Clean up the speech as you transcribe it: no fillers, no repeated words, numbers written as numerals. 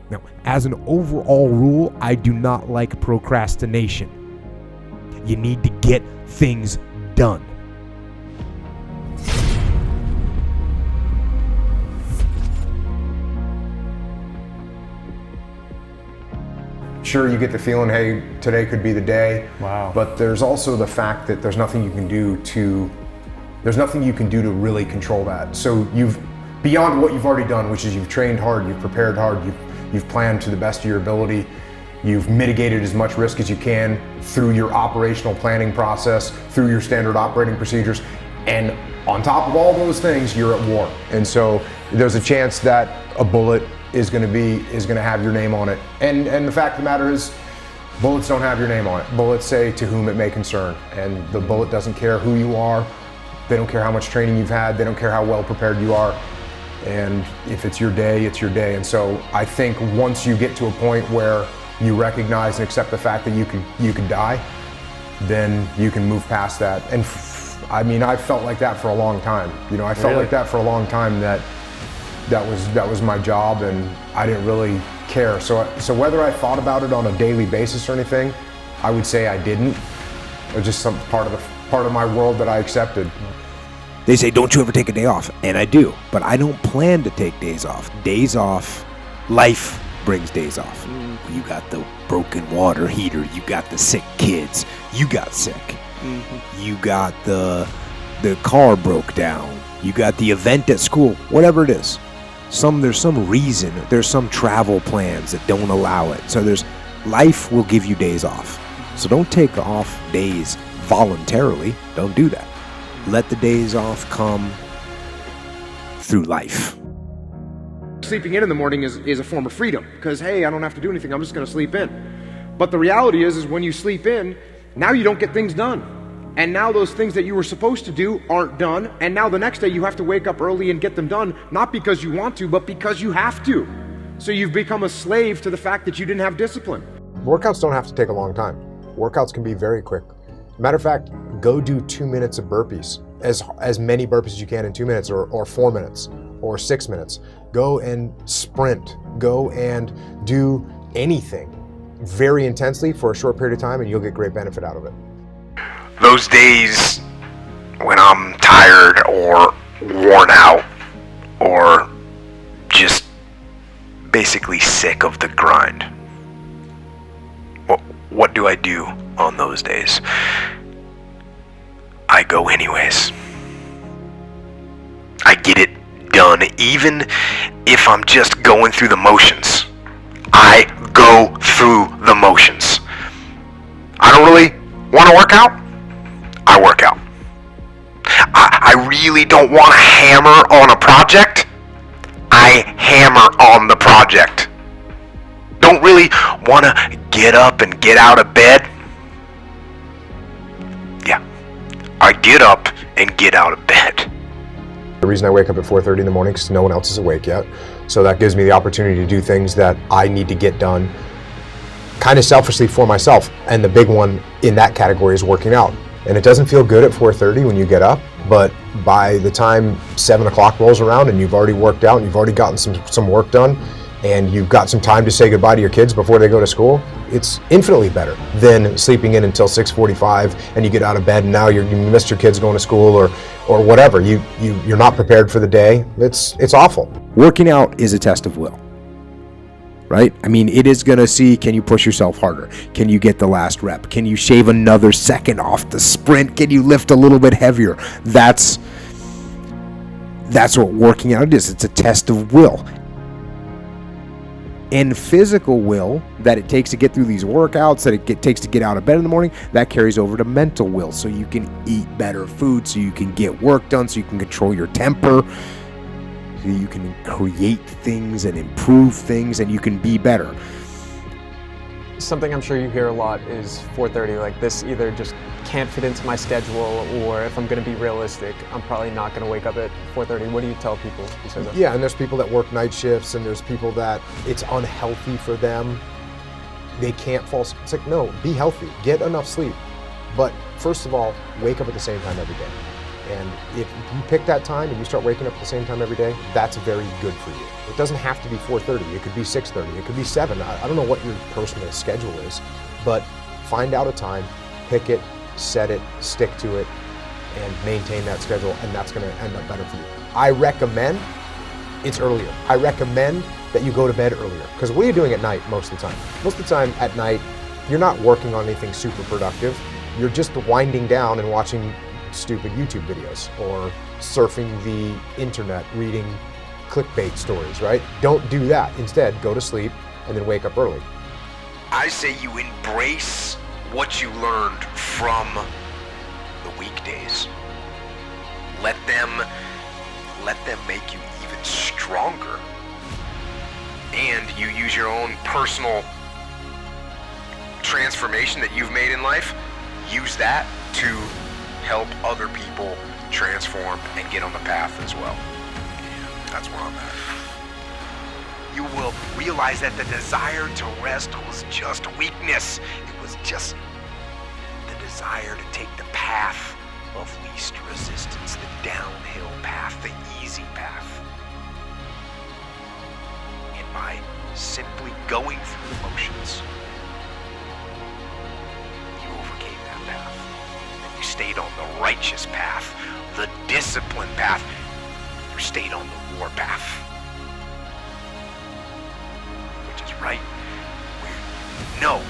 Now, as an overall rule, I do not like procrastination. You need to get things done. Sure, you get the feeling, hey, today could be the day. Wow. But there's also the fact that there's nothing you can do to really control that. So you've, beyond what you've already done, which is you've trained hard, you've prepared hard, you've planned to the best of your ability, you've mitigated as much risk as you can through your operational planning process, through your standard operating procedures, and on top of all those things, you're at war. And so there's a chance that a bullet is going to have your name on it. And the fact of the matter is, bullets don't have your name on it. Bullets say to whom it may concern. And the bullet doesn't care who you are. They don't care how much training you've had. They don't care how well prepared you are. And if it's your day, it's your day. And so I think once you get to a point where you recognize and accept the fact that you could die, then you can move past that. And I mean, I felt like that for a long time. You know, I felt like that for a long time, that was my job, and I didn't really care. So whether I thought about it on a daily basis or anything, I would say I didn't. It was just some part of my world that I accepted. They say, don't you ever take a day off? And I do, but I don't plan to take days off. Days off, life brings days off. You got the broken water heater, you got the sick kids, you got sick. You got the car broke down, you got the event at school, whatever it is. There's some reason, there's some travel plans that don't allow it. So life will give you days off. So don't take off days voluntarily. Don't do that. Let the days off come through life. Sleeping in the morning is a form of freedom, because hey, I don't have to do anything, I'm just going to sleep in. But the reality is when you sleep in, now you don't get things done. And now those things that you were supposed to do aren't done, and now the next day you have to wake up early and get them done, not because you want to, but because you have to. So you've become a slave to the fact that you didn't have discipline. Workouts don't have to take a long time. Workouts can be very quick. Matter of fact, go do 2 minutes of burpees, as many burpees as you can in 2 minutes, or 4 minutes, or 6 minutes. Go and sprint, go and do anything very intensely for a short period of time, and you'll get great benefit out of it. Those days when I'm tired or worn out or just basically sick of the grind, what do I do on those days? I go anyways. I get it done, even if I'm just going through the motions. I go through the motions. I don't really want to work out. I work out. I really don't want to hammer on a project. I hammer on the project. Don't really want to get up and get out of bed. Yeah, I get up and get out of bed. The reason I wake up at 4:30 in the morning is because no one else is awake yet. So that gives me the opportunity to do things that I need to get done kind of selfishly for myself. And the big one in that category is working out. And it doesn't feel good at 4:30 when you get up, but by the time 7 o'clock rolls around and you've already worked out and you've already gotten some work done and you've got some time to say goodbye to your kids before they go to school, it's infinitely better than sleeping in until 6:45 and you get out of bed and now you missed your kids going to school or whatever. You're not prepared for the day. It's awful. Working out is a test of will. Right? I mean, it is going to see, can you push yourself harder? Can you get the last rep? Can you shave another second off the sprint? Can you lift a little bit heavier? That's what working out is. It's a test of will. And physical will that it takes to get through these workouts, that it takes to get out of bed in the morning, that carries over to mental will. So you can eat better food, so you can get work done, so you can control your temper, so you can create things and improve things, and you can be better. Something I'm sure you hear a lot is 4:30, like this either just can't fit into my schedule, or if I'm going to be realistic, I'm probably not going to wake up at 4:30. What do you tell people who say that? Yeah, and there's people that work night shifts, and there's people that it's unhealthy for them. They can't fall asleep. It's like, no, be healthy, get enough sleep. But first of all, wake up at the same time every day. And if you pick that time and you start waking up at the same time every day, that's very good for you. It doesn't have to be 4:30, it could be 6:30, it could be 7. I don't know what your personal schedule is, but find out a time, pick it, set it, stick to it, and maintain that schedule, and that's gonna end up better for you. I recommend it's earlier. I recommend that you go to bed earlier, because what are you doing at night most of the time? Most of the time at night, you're not working on anything super productive. You're just winding down and watching stupid YouTube videos or surfing the internet, reading clickbait stories, right? Don't do that. Instead, go to sleep and then wake up early. I say you embrace what you learned from the weekdays. Let them make you even stronger. And you use your own personal transformation that you've made in life, use that to help other people transform and get on the path as well. That's where I'm at. You will realize that the desire to rest was just weakness. It was just the desire to take the path of least resistance, the downhill path, the easy path. And by simply going through the motions, you overcame that path. And you stayed on the righteous path, the disciplined path. You stayed on the war path. Which is right where you know